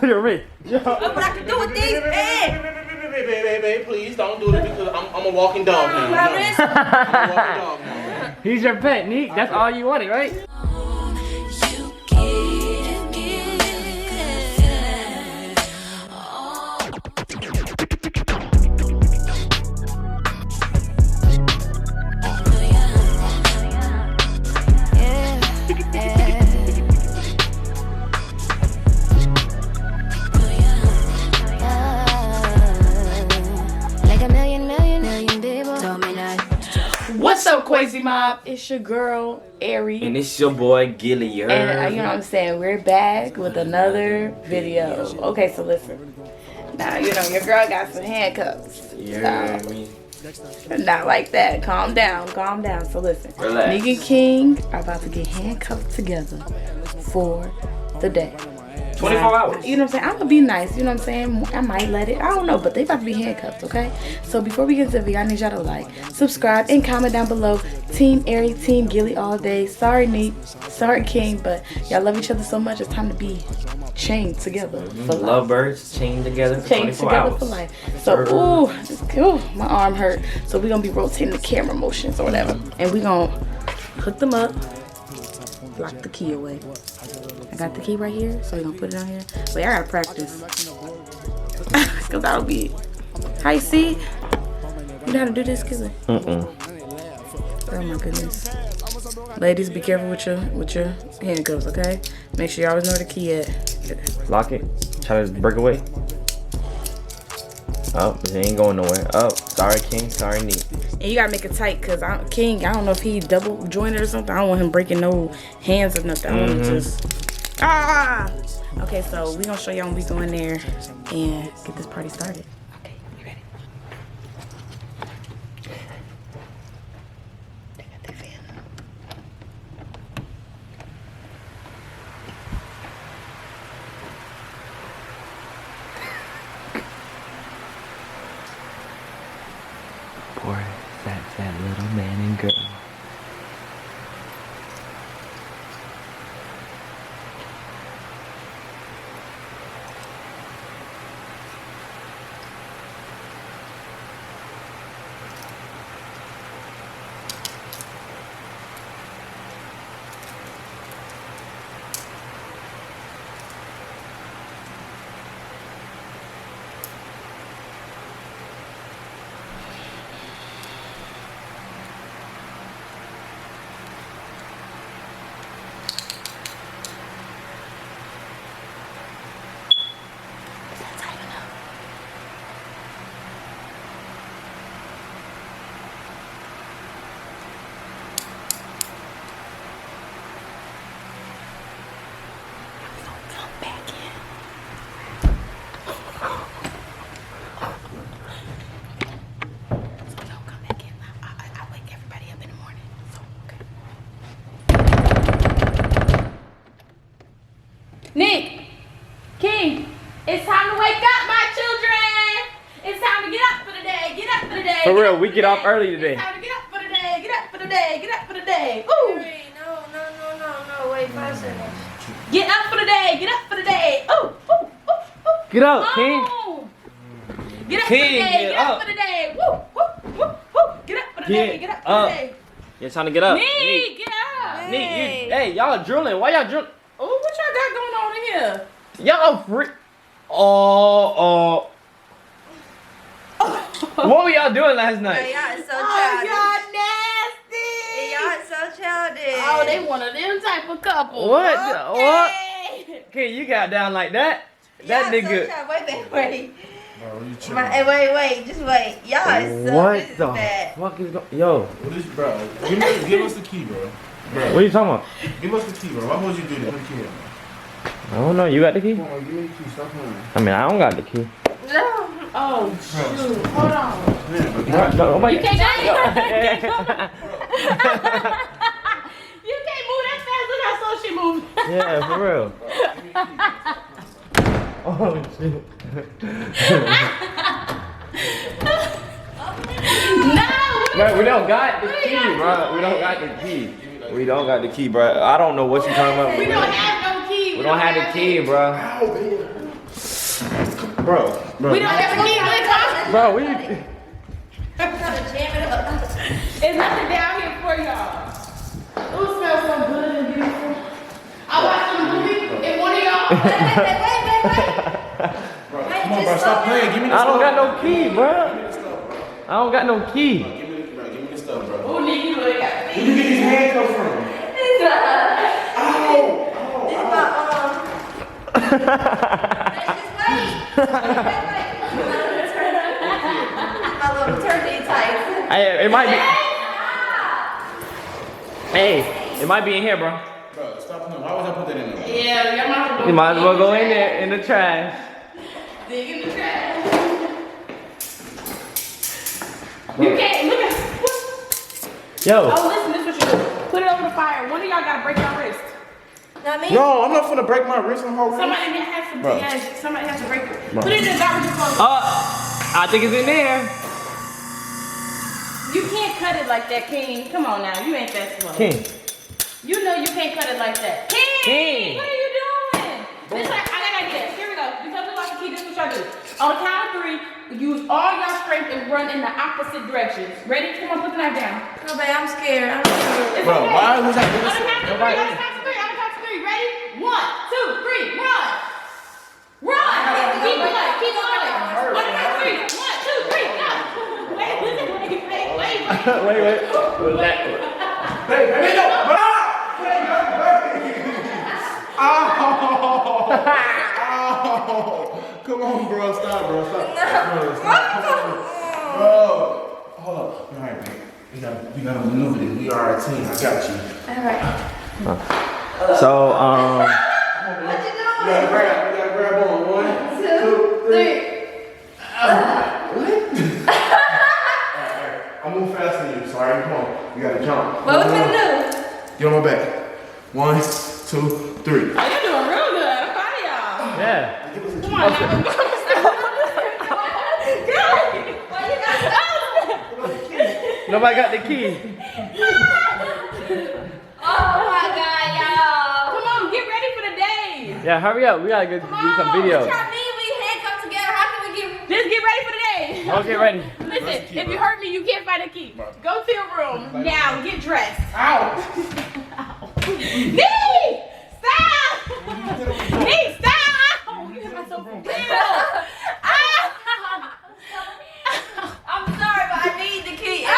your wrist. Look what I can do with these. Babe, please don't do this because I'm a walking dog now. I'm a walking dog now. He's your pet, Nique. That's all you wanted, right? What's up, Crazy Mob? It's your girl, Ari. And it's your boy, Gilly. And you know what I'm saying? We're back with another video. Okay, so listen. Now, you know, your girl got some handcuffs. Yeah, so, not like that. Calm down, calm down. So listen. Relax. Nique and King are about to get handcuffed together for the day. 24 hours. You know what I'm saying? I'm gonna be nice, you know what I'm saying? I might let it, I don't know, but they about to be handcuffed, okay? So before we get into the video, I need y'all to like, subscribe, and comment down below. Team Ari, Team Gilly all day. Sorry, Nique. Sorry, King, but y'all love each other so much, it's time to be chained together for life. Lovebirds chained together for 24 hours. For life. So, ooh, my arm hurt. So we're gonna be rotating the camera motions or whatever. And we're gonna hook them up, lock the key away. I got the key right here, so we're gonna put it on here. Wait, I gotta practice. Cause that'll be, how you see? You know how to do this, Kizzy? Oh my goodness. Ladies, be careful with your handcuffs, okay? Make sure you always know where the key at. Lock it. Try to break away. Oh, it ain't going nowhere. Oh, sorry, King. Sorry, Nique. And you gotta make it tight, cause King, I don't know if he double jointed or something. I don't want him breaking no hands or nothing. I want him just. Okay, so we gonna show y'all when we go in there and get this party started. Okay, you ready? They got their fan up. Poor that little man and girl. Nique, King, it's time to wake up, my children. It's time to get up for the day. Get up for the day. For real, we get off early today. It's time to get up for the day. Get up for the day. Get up for the day. Ooh. No. Wait 5 seconds. Get up for the day. Get up for the day. Ooh. Get up, King. Get up King, for the day. get Get up up. for the day. Woo. Get up for the day. Get up for the day. You're trying to get up. Nique, get up. Nique, hey, y'all drooling. Why y'all drooling? Oh, what y'all got going on in here? Y'all free. What were y'all doing last night? Y'all so Oh, childish. y'all nasty. Y'all so childish. Oh, they one of them type of couple. What? Okay. What? Okay, you got down like that? That Y'all nigga. So wait. Wait. Just wait. Y'all is so What this is the bad. fuck is going? Yo, What is, bro? Give us the key, bro. what are you talking about? Give us the key, bro. Why would you do this? Put the key in. I don't know. You got the key? Come on, give me the key. Stop playing. I mean, I don't got the key. No. Oh, shoot. Hold on. Man, No, nobody. You can't You can't move that fast. Look how slow she moved. Yeah, for real. Oh shit. No. Bro, we don't got the key, bro. We don't got the key. We don't got the key, bro. I don't know what you talking about. We don't have no key. We don't have the key, bro. Bro. We don't have to keep it up. Bro, we. There's nothing down here for y'all. Ooh, smells so good and beautiful. I watched a movie and one of y'all. Wait. Bro, come on, bro. Stop playing. Give me the I stuff. don't got no key, bro. I don't got no key. Give me the stuff, bro. Oh, Nique, you really got Where you get these handcuffs from? Hey, it might be. Hey, it might be in here, bro. Bro, stop playing. Why would I put that in there? Yeah, y'all might have to You might as well go in there in the trash. dig in the trash. You can't look at. Yo. Oh, listen, this is what you do. Put it over the fire. One of y'all gotta break your wrist. Not me. No, I'm not finna break my wrist and whole wrist. Somebody has to. Bro. Yes, somebody has to break it. Bro. Put it in the garbage disposal. I think it's in there. You can't cut it like that, King. Come on now, you ain't that slow. King. You know you can't cut it like that. King. What are you doing? This I got an idea. Here we go. Because we lost the key, this is what y'all do. On the count of 3, use all your strength and run in the opposite directions. Ready? Come on, put the knife down. No, babe, I'm scared. I'm scared. It's Bro, okay. why was I On doing the this? count of 3, on the count of 3, on the count of 3. Ready? 1, 2, 3, run. Run. Keep going. Keep going. On the count of 3. 1, 2, 3, go. Wait. Wait. Hey, no. Oh. Come on, bro. Stop, bro. Stop. Bro. Hold up. All right, babe. We gotta maneuver this. We are a team. I got you. Alright. So, What you We gotta grab on. 1, 2, 3. I'll move faster than you. Sorry. Come on. You gotta jump. What we gonna do? Get on my back. 1, 2, 3. Oh, you're doing real good. I'm proud of y'all. yeah. Come on now. Nobody got the key. Oh my God, y'all. Come on, get ready for the day. Yeah, hurry up. We gotta go do some video. What y'all mean we handcuffed together? How can we get? Just get ready for the day. I'll get ready. Listen, if you hurt me, you can't find a key. Go to your room now. Get dressed. Ow. Nique, stop. Nique, stop. You hit myself for real. I'm sorry, but I need the key. Ow.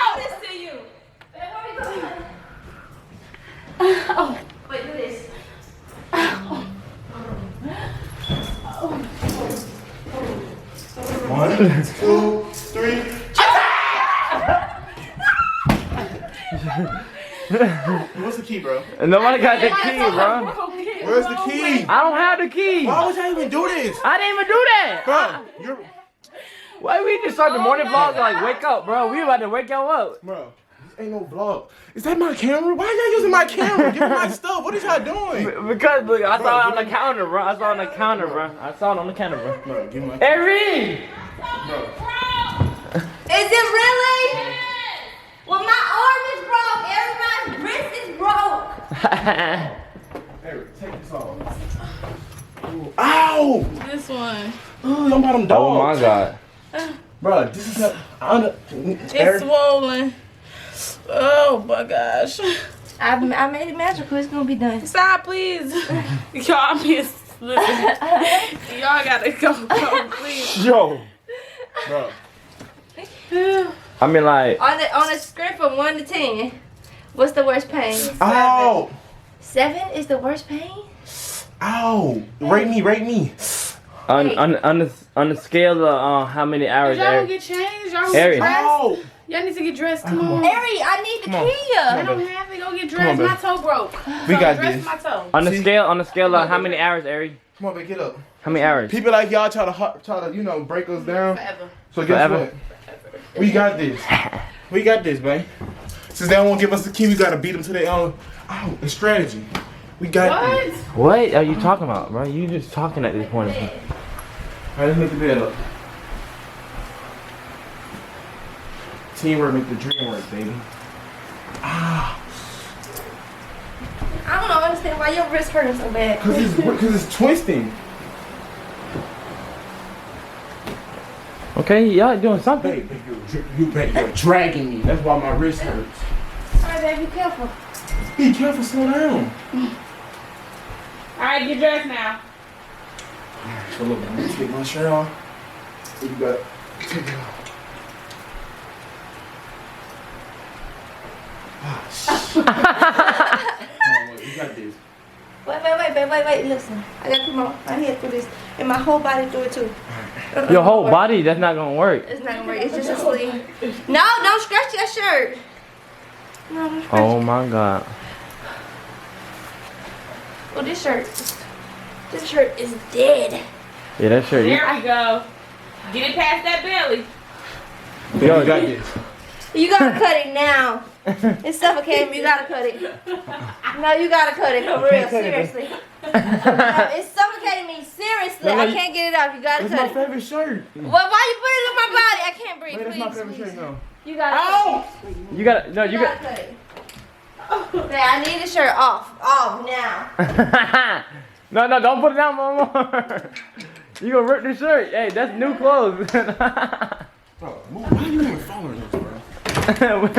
I'll do this to you. Babe, where we going? Oh. Wait, do this. 1, 2, 3. What's the key, bro? Nobody got the key, bro. Where's the key? I don't have the key. Why would y'all even do this? I didn't even do that. Bro, you're. Why we just start the morning vlog like wake up, bro? We about to wake y'all up. Bro, this ain't no vlog. Is that my camera? Why y'all using my camera? Give me my stuff. What is y'all doing? Because look, I saw it on the counter, bro. I saw it on the counter, bro. I saw it on the counter, bro. Bro, give me my Harry! Is it really? Well, my arm is broke. Everybody's wrist is broke. Hey, take this off. Ooh, ow! This one. Ooh, I'm about them dogs. Oh my god. Bro, this is not. It's swollen. Oh my gosh. I made it magical. It's gonna be done. Stop, please. Y'all miss. Listen. Y'all gotta go, please. Yo. Bro. I mean like. On a script from 1 to 10, what's the worst pain? Ow! 7 is the worst pain. Ow! Rate me. On the scale of how many hours, Y'all gonna Eric? get changed? Y'all gonna Harry. get dressed? Ow! Y'all need to get dressed. Come on. Ari, I need the key. I don't have it. Go get dressed. babe. My toe broke. We got dress this. my toe. On the scale of how many hours, Eric? Come on, babe, get up. How many hours? People like y'all try to break us down. Forever. So guess Forever. what? We got this. We got this, babe. Since they don't want to give us the key, we gotta beat them to their own. Oh, it's strategy. We got this. What? What are you talking about, bro? You just talking at this point. Alright, let's make the bed up. Teamwork make the dream work, baby. I don't understand why your wrist hurting so bad. Cause it's twisting. Okay, y'all doing something. Babe, you're dragging me. That's why my wrist hurts. Alright, babe, be careful. Be careful, slow down. Alright, get dressed now. Alright, so look, I'm gonna take my shirt off. You got take it off. Come on, wait, you got this. Wait, listen. I gotta put my head through this and my whole body through it too. Your whole body, that's not gonna work. It's not gonna work, it's just a sleeve. No, don't stretch your shirt. No, don't stretch Oh my god. Oh, this shirt is dead. Yeah, that shirt. There we go. Get it past that belly. Yo, You got this. You gotta cut it now. It's suffocating me. You gotta cut it. No, you gotta cut it for real. Seriously. No, it's suffocating me. Seriously. No, I you- can't get it off. You gotta That's cut my it. favorite shirt. Well, why you put it on my body? I can't breathe. Wait, that's my Please, favorite shirt please. now. You gotta cut Ow! You gotta, no, it. you You gotta cut it. Okay, I need the shirt off. Off now. No, don't put it down no more. You gonna rip the shirt. Hey, that's new clothes. Bro, why are you even following this, bro? Oh, man,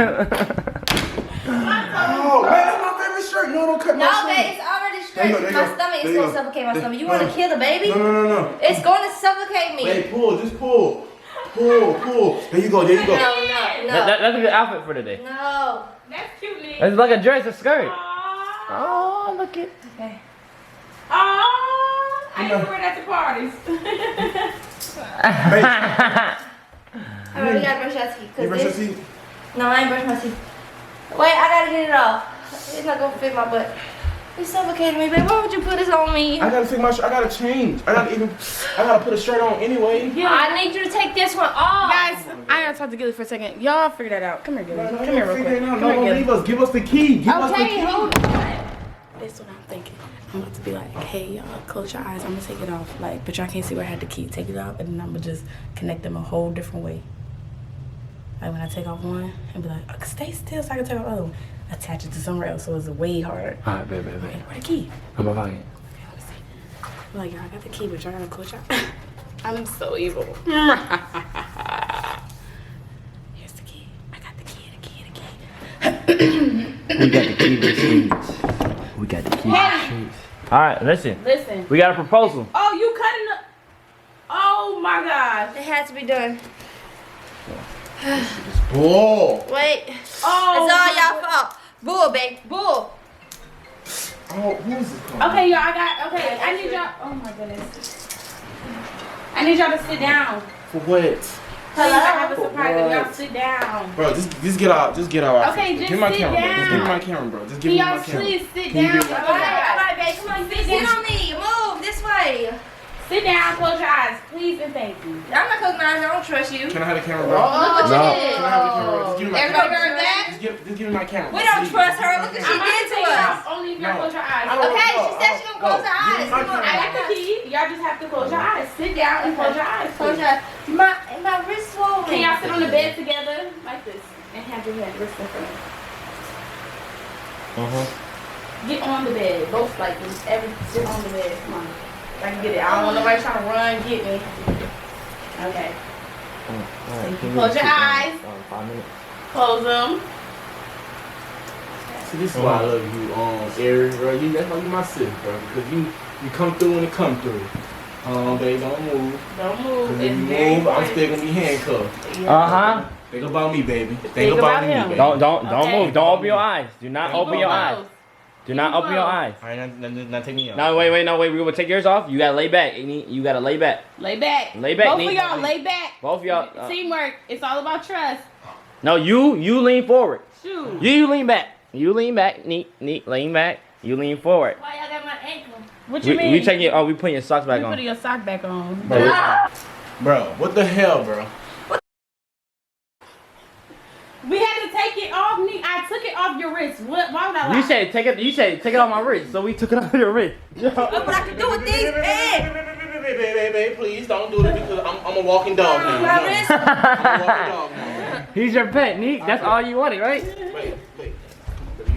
that's my favorite shirt. No, don't cut my No, shirt. babe, it's already There you stretched. go, there you My go. stomach There is you gonna go. suffocate my There- stomach. You no. wanna kill the baby? No. It's gonna suffocate me. Hey, pull, just pull. Pull. There you go. No. That's a good outfit for today. No. That's cute, Nick. It's like a dress, a skirt. Aww. Oh, look it. Okay. Aww. I used to wear that to parties. Alright, we gotta brush our teeth. You brush your teeth? No, I ain't brush my teeth. Wait, I gotta get it off. It's not gonna fit my butt. It's suffocating me, babe. Why would you put this on me? I gotta take my shirt. I gotta change. I gotta put a shirt on anyway. I need you to take this one off. Guys, I gotta talk to Gilly for a second. Y'all figure that out. Come here, Gilly. No, Come here real quick. No, Come here, don't Gilly. leave us. Give us the key. Give us the key. Okay, hold on. That's what I'm thinking. I'm about to be like, hey, y'all, close your eyes. I'm gonna take it off. Like, but y'all can't see where I had the key. Take it off, and then I'm gonna just connect them a whole different way. Like when I take off one, and be like, oh, stay still so I can take off the other one. Attach it to somewhere else, so it's way harder. Alright, babe. Okay, where the key? I'm a pocket. Okay, let me see. I'm like, y'all, I got the key, but y'all gotta close your eyes. I'm so evil. Here's the key. I got the key. We got the key to the streets. We got the key to the streets. Alright, listen. Listen. We got a proposal. Oh, you cutting the... Oh, my gosh. It had to be done. Bull. Wait. Oh. It's all y'all fault. Bull, babe. Bull. Oh, who is this called? Okay, y'all, okay, I need y'all... Oh, my goodness. I need y'all to sit down. For what? Please, I have a surprise. What? Y'all sit down. Bro, just get out. Just get out. Okay, just give me my sit camera, bro. Just give me down. my camera, bro. Just give Can me my y'all camera. please sit Can you down? give me my All right, babe. Come on, sit on me. Move this way. Sit down, close your eyes, please and thank you. I'm not cooking eyes. I don't trust you. Can I have the camera, bro? Look what No. you did. Can I have the camera? Just give me my Everybody camera. heard that? Just give me my camera. We don't please. trust her. Look what she I'm did to take it us. off only if y'all No. close your eyes. I don't- Okay, no, she said she gonna close her Give me eyes. my Come on, camera. I got the key. Y'all just have to close your eyes. Sit down and close your eyes. Close please. your eyes. My wrist swollen. Can y'all sit on the bed together like this and have your head wrist in front? Get on the bed, both like this. Sit on the bed. Come on. I can get it. I don't want nobody trying to run get me. Okay. Close your eyes. 5 minutes. Close them. See, this is why I love you, Aries, bro. That's why you my sis, bro. Because you come through when it come through. Babe, don't move. Don't move. Because if It's you very move, I'm important. still gonna be handcuffed. Uh-huh. Think about me, baby. Think Think about about me, him. baby. Don't Okay. move. Don't open your eyes. Do not Keep open Keep your them eyes. closed. Do not open your eyes. All right, now take me out. No, wait. No, wait. We're gonna take yours off. You gotta lay back. You gotta lay back. Lay back. Lay back, Both Nique. of y'all lay back. Both of y'all. Teamwork. It's all about trust. No, you lean forward. Shoot. You lean back. You lean back. Neat. Lean back. You lean forward. Why y'all got my ankle? What you mean? We taking it. Oh, we putting your socks back You on. putting your sock back on. Bro, what the hell, bro? We had to take it off, Nique. I took it off your wrist. What? Why would I lie? You said take it. You said take it off my wrist. So we took it off your wrist. Look what I can do with these hands. Babe, please don't do it because I'm a walking dog now. My No. wrist. I'm a walking dog now. He's your pet, Nique. That's all you wanted, right? Wait. You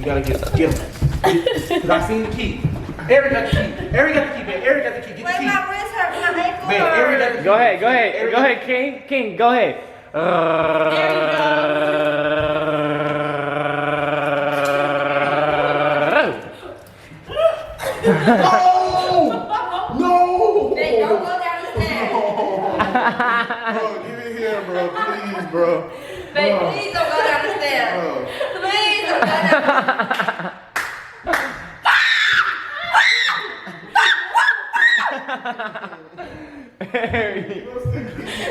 gotta get him. Cause I seen the key. I Eric got the key. Eric got the key, man. Eric got the key. Get the Wait, key. my wrist hurt. My ankle Man, Eric got the hurt. key. Go ahead, go ahead, go ahead, King. King, go ahead. No! Hey, don't go down the stairs. Bro, give it here, bro. Please, bro. Babe, please don't go down the stairs. Bro. Please don't go down the stairs.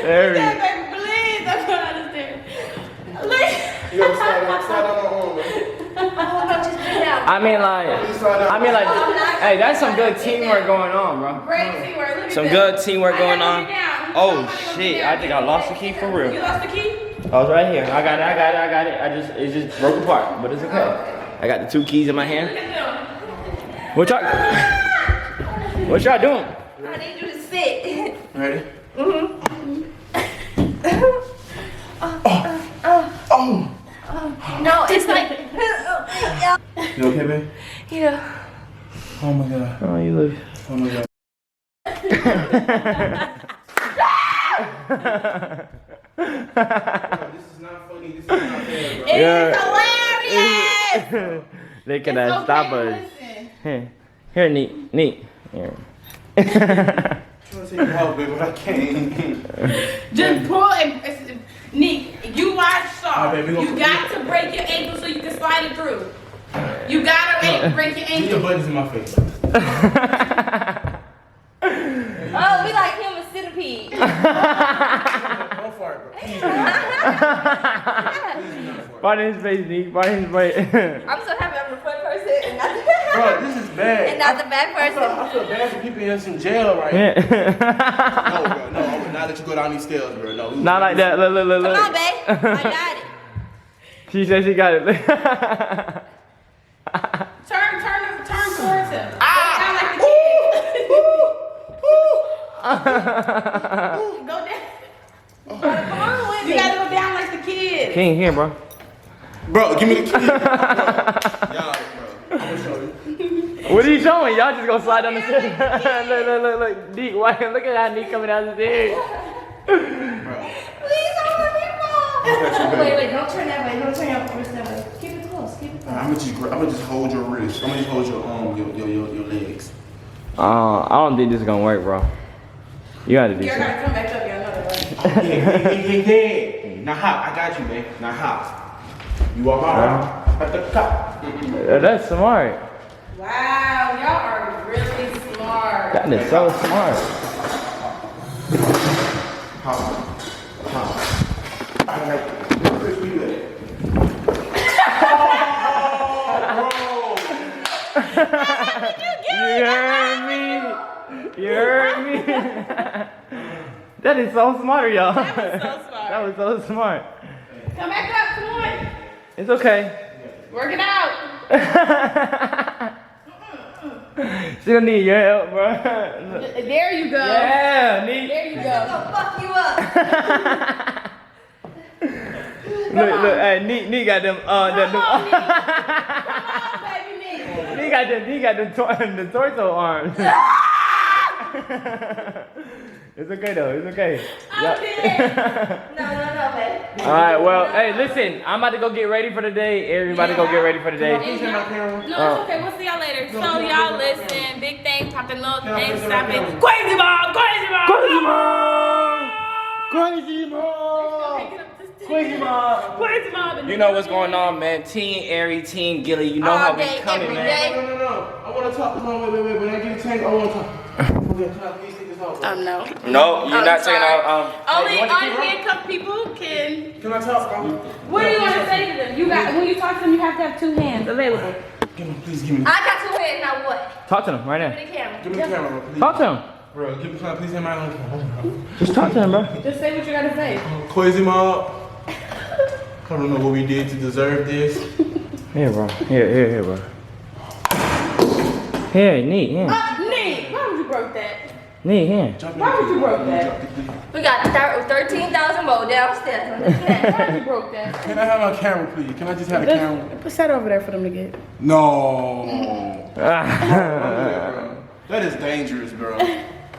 Harry. Baby, please don't go down the stairs. You gotta slide on my arm, man. Oh, no, just get down. I mean, like, hey, that's some good teamwork going on, bro. Great teamwork. Look at Some that. good teamwork going I on. gotta get down. Oh Somebody gonna shit, get I down. think I lost the key for You real. lost the key? Oh, it's right here. I got it. It just broke apart, but it's okay. I got the 2 keys in my hand. Look at them. What y'all doing? I need you to sit. Ready? No, it's like. You okay, babe? Yeah. Oh my god. Oh, you look. Oh my god. This is not funny. This is not fair, bro. It's hilarious. They It's cannot stop okay, us. listen. Here, Nique. Here. I'm trying to take you out, babe, but I can't. Just pull and Nique, you watch Saw. Alright, baby, we You gonna- got to break your ankle so you can slide it through. You gotta break your Get your ankle. buttons in my face. Oh, we like human centipede. Don't fart, bro. Please do not fart. Fart in his face, Nique. Fart in his face. I'm so happy I'm the front person and not the, Bro, this is bad. and not the back I person. feel bad for people in some jail right now. No, bro, no, I would not let you go down these stairs, bro. No. Not like that. Look. Come on, babe. I got it. She said she got it. Turn towards him. Ah! Sound like the kid. Go down. Come on with You me. gotta go down like the kid. King, here, bro. Bro, give me the key. Y'all, bro. I'm gonna show you. What are you showing? Y'all just gonna slide down the stairs. Look. Nique, why? Look at how Nique coming down the stairs. Bro. Please don't let me fall. Got you, baby. Wait, don't turn that way. Don't turn your wrist that way. Keep it close. Keep it close. I'm gonna just hold your wrist. I'm gonna just hold your your legs. I don't think this is gonna work, bro. You gotta do You're something. gonna come back up your another way. Yeah. Now hop. I got you, man. Now hop. You walk around. At the top. That's smart. Wow, y'all are really smart. That is so smart. Hop. Alright. Chris, where you at? You heard me? That is so smart, y'all. That was so smart. That was so smart. Come back up, come on. It's okay. Work it out. She don't need your help, bro. There you go. Yeah, Nique. There you I'm go. gonna fuck you up. Look, hey, Nique got them, Come on, baby Nique. Nique got the torso arms. It's okay though, it's okay. I'm dead. No, babe. Alright, well, hey, listen, I'm about to go get ready for the day. Everybody go get ready for the day. Please hit my camera. No, it's okay. We'll see y'all later. So y'all listen. Big things popping up. Things stopping. Crazy mom. Crazy mom. Crazy mom! Crazy mom! Crazy mom! Crazy mom. You know what's going on, man. Team Airy, Team Gilly, you know All how we day, coming, every man. day. No. I wanna talk. No, wait. When I get a tank, I wanna talk. Okay, can I please take this off? No. No, you're I'm not taking sorry. out. Only you want the key, bro? unhandcuffed people can. Can I talk, bro? What do you want to say to them? You got when you talk to them, you have to have 2 hands available. Please give me. I got 2 heads, now what? Talk to them right Give now. me the camera. Give me the camera, bro. Please. Talk to them. Bro, can I please have my own camera? Just talk to them, bro. Just say what you gotta say. Crazy mom. I don't know what we did to deserve this. Here, bro. Here, bro. Here, Nique. Here. Nick, why would you broke that? Nique, here. Why would you broke that? We got 13,000 more downstairs. Why you broke that? Can I have my camera, please? Can I just have the camera? Put that over there for them to get. No. That is dangerous, bro.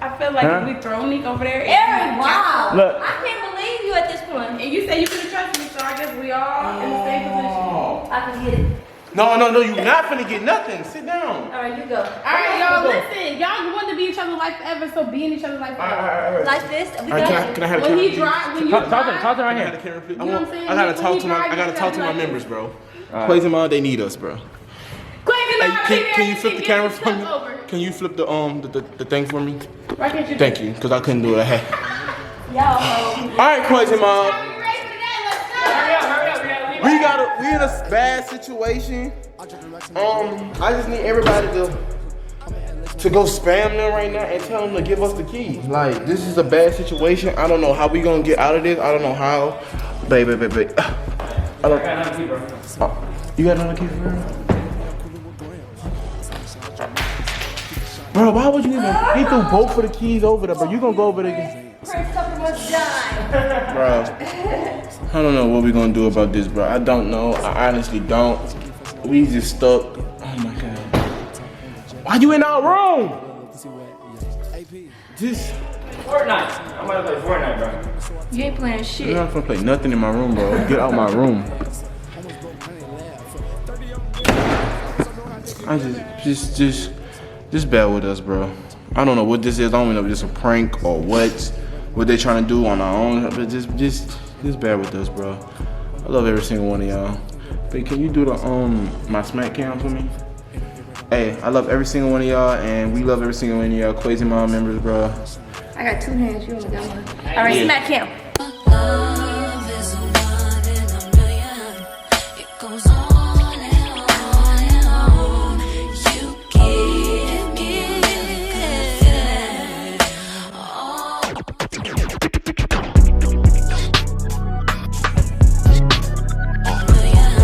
I feel like if we throw Nique over there. Aaron, wow. Look. I can't believe you at this point. And you say you couldn't trust me, so I guess we all in the same position. I can get it. No, you're not finna get nothing. Sit down. All right, you go. Alright, y'all, listen. Y'all want to be each other's life forever, so be in each other's life forever. All right. Like this? We All right, got can I have the When camera? he drive, when you Talk to drive. him right Can I have here. the camera, please? You know what I'm saying? I gotta When talk he to drive, I gotta you talk to gotta my be like members, bro. Alright. Quasi Mom, they need us, bro. Crazy Hey, Mom, can you flip the camera for for me? Can you flip the thing for me? Why can't you? Thank you, because I couldn't do it. y'all. All right, Quasi Mom. Are we ready for that? Let's go. Hurry up, we gotta leave. We in a bad situation. I just need everybody to go spam them right now and tell them to give us the key. Like, this is a bad situation. I don't know how we gonna get out of this. I don't know how. Baby. I don't. I got another key, bro. Oh, you got another key for real? Bro, why would you even? He threw both of the keys over there, bro. You gonna go over there again? Prince Tucker must die. Bro, I don't know what we gonna do about this, bro. I don't know. I honestly don't. We just stuck. Oh my god. Why you in our room? Just. Fortnite. I'm about to play Fortnite, bro. You ain't playing shit. You're not gonna play nothing in my room, bro. Get out my room. I just bear with us, bro. I don't know what this is. I don't even know if this is a prank or what they trying to do on our own. But just bear with us, bro. I love every single one of y'all. But can you do the my smack cam for me? Hey, I love every single one of y'all, and we love every single one of y'all Quasi Mom members, bro. I got 2 hands. You only got 1. All right, Yeah. smack him.